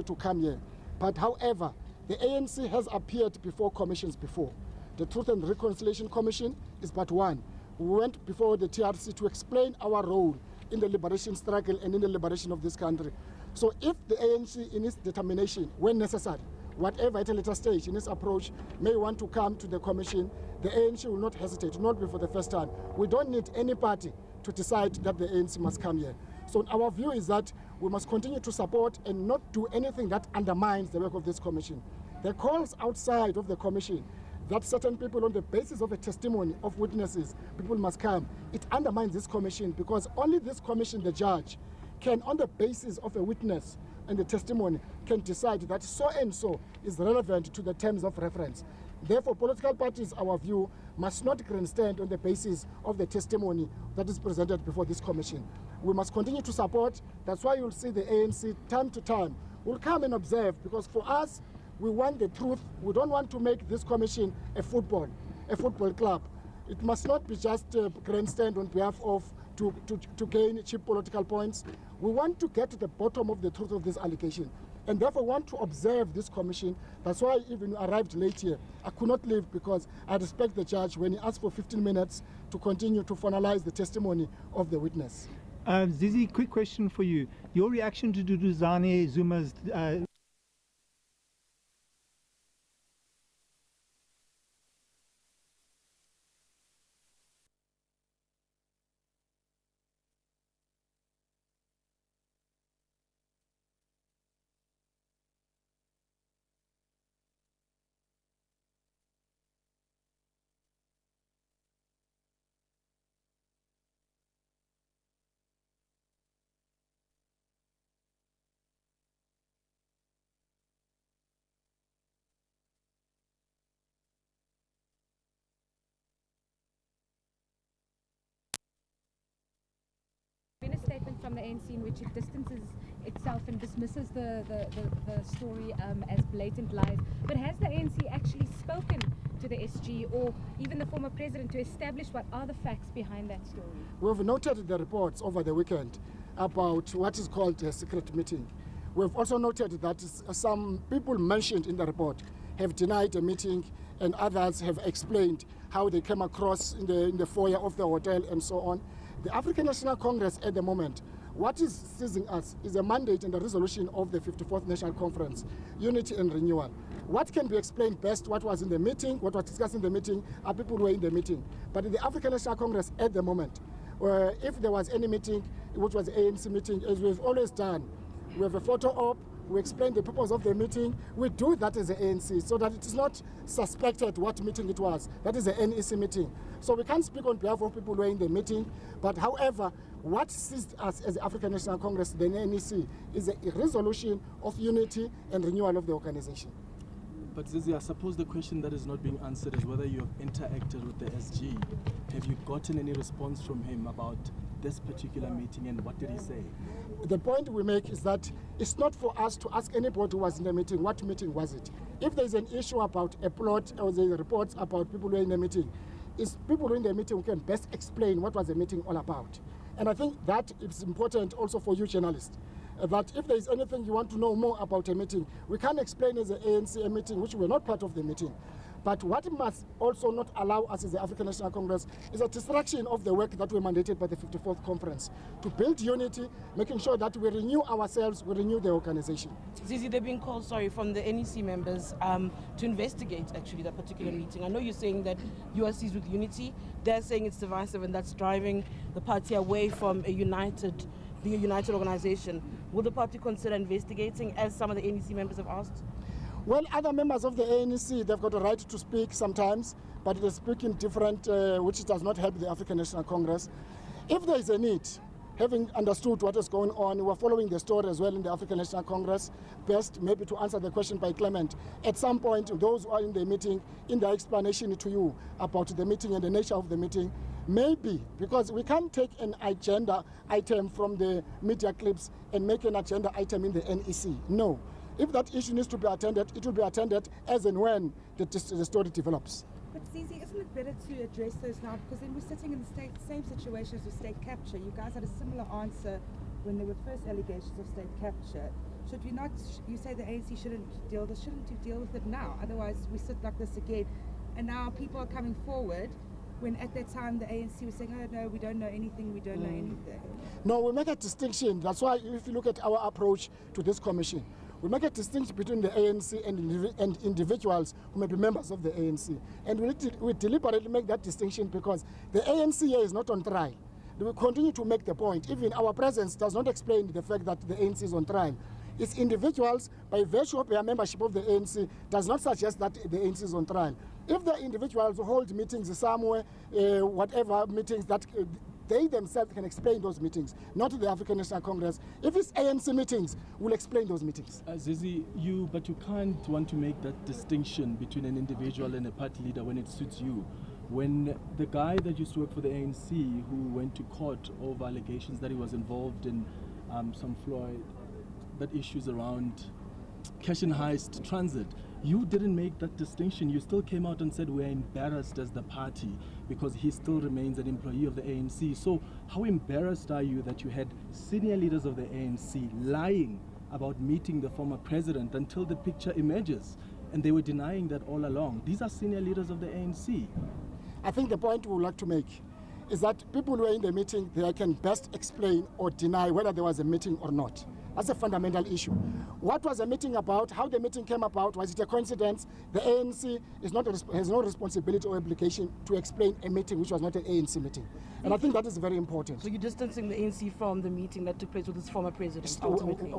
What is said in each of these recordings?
to come here. But however, the ANC has appeared before commissions before. The Truth and Reconciliation Commission is but one. We went before the TRC to explain our role in the liberation struggle and in the liberation of this country. So if the ANC, in its determination, when necessary, whatever at a later stage in its approach, may want to come to the commission, the ANC will not hesitate, not be for the first time. We don't need any party to decide that the ANC must come here. So our view is that we must continue to support and not do anything that undermines the work of this commission. The calls outside of the commission that certain people, on the basis of a testimony of witnesses, people must come, it undermines this commission, because only this commission, the judge, can, on the basis of a witness and the testimony, can decide that so and so is relevant to the terms of reference. Therefore, political parties, our view, must not grandstand on the basis of the testimony that is presented before this commission. We must continue to support. That's why you'll see the ANC time to time will come and observe, because for us, we want the truth. We don't want to make this commission a football club. It must not be just a grandstand on behalf of to gain cheap political points. We want to get to the bottom of the truth of this allegation, and therefore want to observe this commission. That's why even arrived late here. I could not leave because I respect the judge when he asked for 15 minutes to continue to finalize the testimony of the witness. Zizi, quick question for you. Your reaction to Duduzane Zuma's been a statement from the ANC in which it distances itself and dismisses the story as blatant lies. But has the ANC actually spoken to the SG or even the former president to establish what are the facts behind that story? We've noted the reports over the weekend about what is called a secret meeting. We've also noted that some people mentioned in the report have denied a meeting, and others have explained how they came across in the foyer of the hotel and so on. The African National Congress at the moment, what is seizing us is a mandate and a resolution of the 54th National Conference, Unity and Renewal. What can be explained best, what was in the meeting, what was discussed in the meeting, are people who were in the meeting. But in the African National Congress at the moment, if there was any meeting, which was the ANC meeting, as we've always done, we have a photo op, we explain the purpose of the meeting. We do that as the ANC so that it is not suspected what meeting it was. That is the NEC meeting. So we can't speak on behalf of people who are in the meeting. But however, what seized us as the African National Congress, the NEC, is a resolution of unity and renewal of the organization. But Zizi, I suppose the question that is not being answered is whether you have interacted with the SG. Have you gotten any response from him about this particular meeting, and what did he say? The point we make is that it's not for us to ask anybody who was in the meeting, what meeting was it? If there's an issue about a plot or there's reports about people who are in the meeting, it's people who are in the meeting who can best explain what was the meeting all about. And I think that is important also for you journalists, that if there is anything you want to know more about a meeting, we can explain as an ANC a meeting, which we're not part of the meeting. But what must also not allow us as the African National Congress is a distraction of the work that we mandated by the 54th Conference, to build unity, making sure that we renew ourselves, we renew the organization. Zizi, they've been called, from the NEC members to investigate actually that particular meeting. I know you're saying that you are seized with unity. They're saying it's divisive, and that's driving the party away from being a united organization. Will the party consider investigating, as some of the NEC members have asked? Well, other members of the ANC, they've got a right to speak sometimes, but they speak in different, which does not help the African National Congress. If there is a need, having understood what is going on, we're following the story as well in the African National Congress. Best maybe to answer the question by Clement. At some point, those who are in the meeting, in the explanation to you about the meeting and the nature of the meeting, maybe, because we can't take an agenda item from the media clips and make an agenda item in the NEC. No. If that issue needs to be attended, it will be attended as and when the story develops. But Zizi, isn't it better to address those now? Because then we're sitting in the same situation as with state capture. You guys had a similar answer when there were first allegations of state capture. should we not, you say the ANC shouldn't you deal with it now? Otherwise we sit like this again. And now people are coming forward when at that time the ANC was saying, oh no, we don't know anything, we don't know anything. No, we make a distinction. That's why if you look at our approach to this commission, we make a distinction between the ANC and individuals who may be members of the ANC. And we deliberately make that distinction because the ANC here is not on trial. We continue to make the point. Even our presence does not explain the fact that the ANC is on trial. It's individuals, by virtue of their membership of the ANC, does not suggest that the ANC is on trial. If the individuals hold meetings somewhere, whatever meetings that they themselves can explain those meetings, not the African National Congress. If it's ANC meetings, we'll explain those meetings. Zizi, you can't want to make that distinction between an individual and a party leader when it suits you. When the guy that used to work for the ANC, who went to court over allegations that he was involved in some Floyd, that issues around cash and heist transit, you didn't make that distinction. You still came out and said we're embarrassed as the party because he still remains an employee of the ANC. So how embarrassed are you that you had senior leaders of the ANC lying about meeting the former president until the picture emerges? And they were denying that all along. These are senior leaders of the ANC. I think the point we would like to make is that people who were in the meeting, they can best explain or deny whether there was a meeting or not. That's a fundamental issue. What was the meeting about? How the meeting came about? Was it a coincidence? The ANC has no responsibility or obligation to explain a meeting which was not an ANC meeting. And I think that is very important. So you're distancing the ANC from the meeting that took place with his former president, ultimately?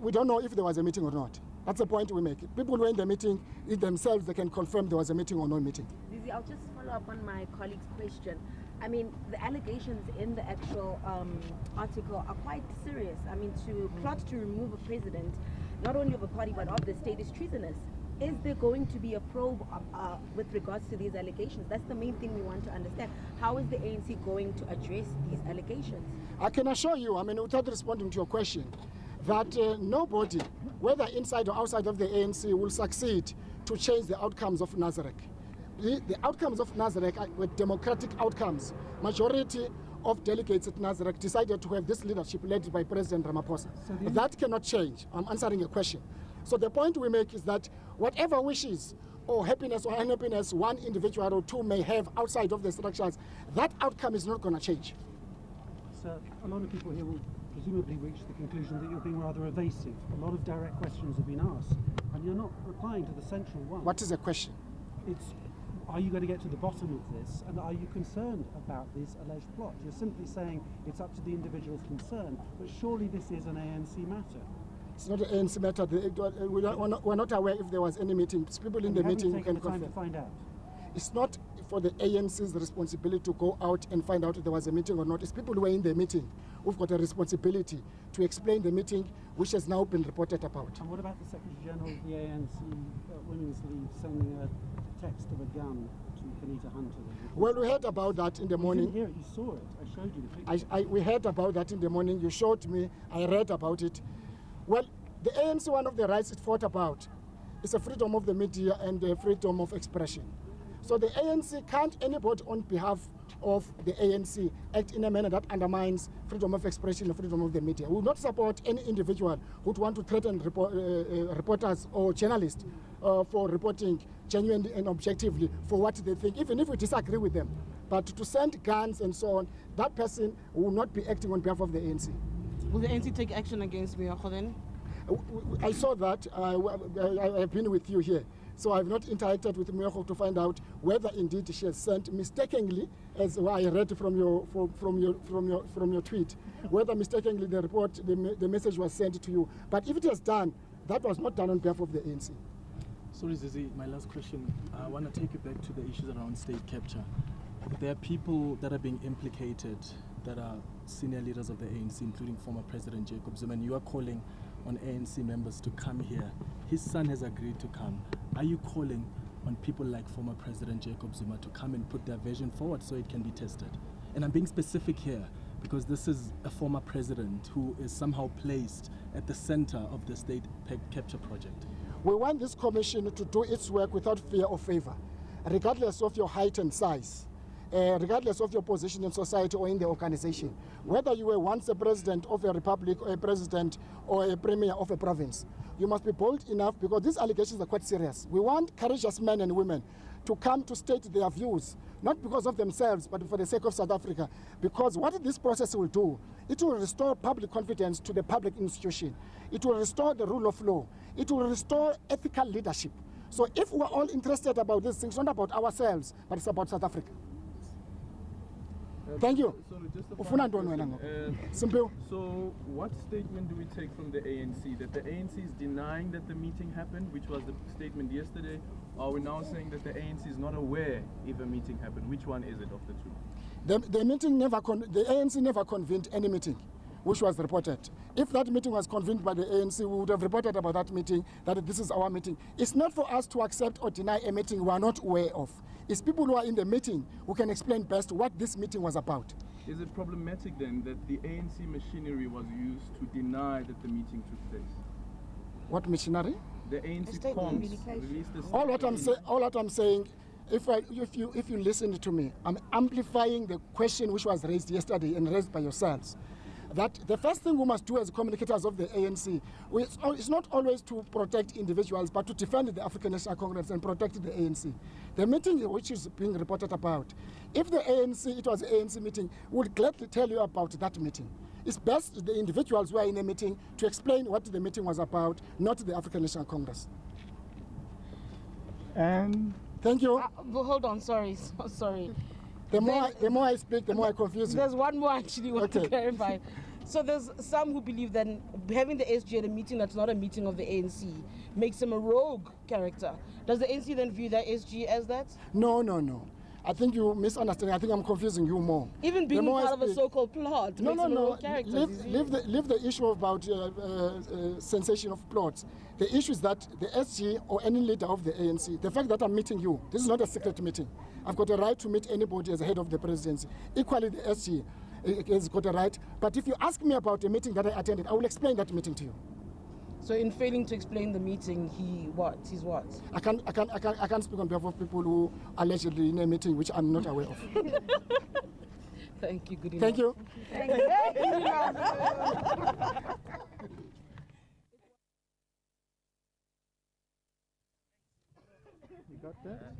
We don't know if there was a meeting or not. That's the point we make. People who were in the meeting, themselves, they can confirm there was a meeting or no meeting. Zizi, I'll just follow up on my colleague's question. I mean, the allegations in the actual article are quite serious. I mean, to plot to remove a president, not only of a party but of the state, is treasonous. Is there going to be a probe with regards to these allegations? That's the main thing we want to understand. How is the ANC going to address these allegations? I can assure you, I mean, without responding to your question, that nobody, whether inside or outside of the ANC, will succeed to change the outcomes of Nazareth. The outcomes of Nazareth were democratic outcomes. Majority of delegates at Nazareth decided to have this leadership led by President Ramaphosa. So that cannot change. I'm answering a question. So the point we make is that whatever wishes or happiness or unhappiness one individual or two may have outside of the structures, that outcome is not going to change. So a lot of people here will presumably reach the conclusion that you're being rather evasive. A lot of direct questions have been asked, and you're not replying to the central one. What is the question? It's, are you going to get to the bottom of this, and are you concerned about this alleged plot? You're simply saying it's up to the individual's concern, but surely this is an ANC matter. It's not an ANC matter. We're not aware if there was any meeting. People in the meeting who can confirm. To find out. It's not for the ANC's responsibility to go out and find out if there was a meeting or not. It's people who were in the meeting who've got a responsibility to explain the meeting, which has now been reported about. And what about the Secretary General of the ANC Women's League sending a text of a gun to Kenita Hunter? Well, we heard about that in the morning. You didn't hear it, you saw it. I showed you the picture. We heard about that in the morning. You showed me. I read about it. Well, the ANC, one of the rights it fought about is the freedom of the media and the freedom of expression. So the ANC can't, anybody on behalf of the ANC, act in a manner that undermines freedom of expression and freedom of the media. We will not support any individual who would want to threaten reporters or journalists for reporting genuinely and objectively for what they think, even if we disagree with them. But to send guns and so on, that person will not be acting on behalf of the ANC. Will the ANC take action against Miyoko then? I saw that. I've been with you here. So I've not interacted with Miyoko to find out whether indeed she has sent mistakenly, as I read from your tweet, whether mistakenly the message was sent to you. But if it was done, that was not done on behalf of the ANC. Sorry, Zizi, my last question. I want to take you back to the issues around state capture. There are people that are being implicated that are senior leaders of the ANC, including former President Jacob Zuma, and you are calling on ANC members to come here. His son has agreed to come. Are you calling on people like former President Jacob Zuma to come and put their vision forward so it can be tested? And I'm being specific here because this is a former president who is somehow placed at the center of the state capture project. We want this commission to do its work without fear or favor, regardless of your height and size. regardless of your position in society or in the organization. Whether you were once a president of a republic or a president or a premier of a province, you must be bold enough, because these allegations are quite serious. We want courageous men and women to come to state their views, not because of themselves, but for the sake of South Africa. Because what this process will do, it will restore public confidence to the public institution. It will restore the rule of law. It will restore ethical leadership. So if we're all interested about these things, not about ourselves, but it's about South Africa. Thank you. Sorry, just a final question. So what statement do we take from the ANC? That the ANC is denying that the meeting happened, which was the statement yesterday? Or are we now saying that the ANC is not aware if a meeting happened? Which one is it of the two? The meeting the ANC never convened any meeting which was reported. If that meeting was convened by the ANC, we would have reported about that meeting, that this is our meeting. It's not for us to accept or deny a meeting we are not aware of. It's people who are in the meeting who can explain best what this meeting was about. Is it problematic then that the ANC machinery was used to deny that the meeting took place? What machinery? The ANC comms released a all what I'm saying, if you listen to me, I'm amplifying the question which was raised yesterday and raised by yourselves. That the first thing we must do as communicators of the ANC is not always to protect individuals, but to defend the African National Congress and protect the ANC. The meeting which is being reported about, if the ANC, it was an ANC meeting, would gladly tell you about that meeting. It's best the individuals who are in a meeting to explain what the meeting was about, not the African National Congress. And thank you. Hold on, sorry. The more I speak, the more I confuse you. There's one more actually want to clarify. So there's some who believe that having the SG at a meeting that's not a meeting of the ANC makes him a rogue character. Does the ANC then view that SG as that? No. I think you misunderstand. I think I'm confusing you more. Even being part of a so-called plot makes him a rogue character. Leave the issue about sensation of plots. The issue is that the SG or any leader of the ANC, the fact that I'm meeting you, this is not a secret meeting. I've got a right to meet anybody as a head of the presidency. Equally, the SG has got a right. But if you ask me about a meeting that I attended, I will explain that meeting to you. So in failing to explain the meeting, he's what? I can't speak on behalf of people who allegedly in a meeting which I'm not aware of. Thank you. Good enough. Thank you. Thank you. You got that?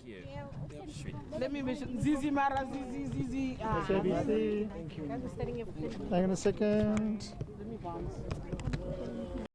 Yeah, thank you. Let me mention Zizi Mara, Zizi. SABC. Thank you. Hang on a second. Let me bounce.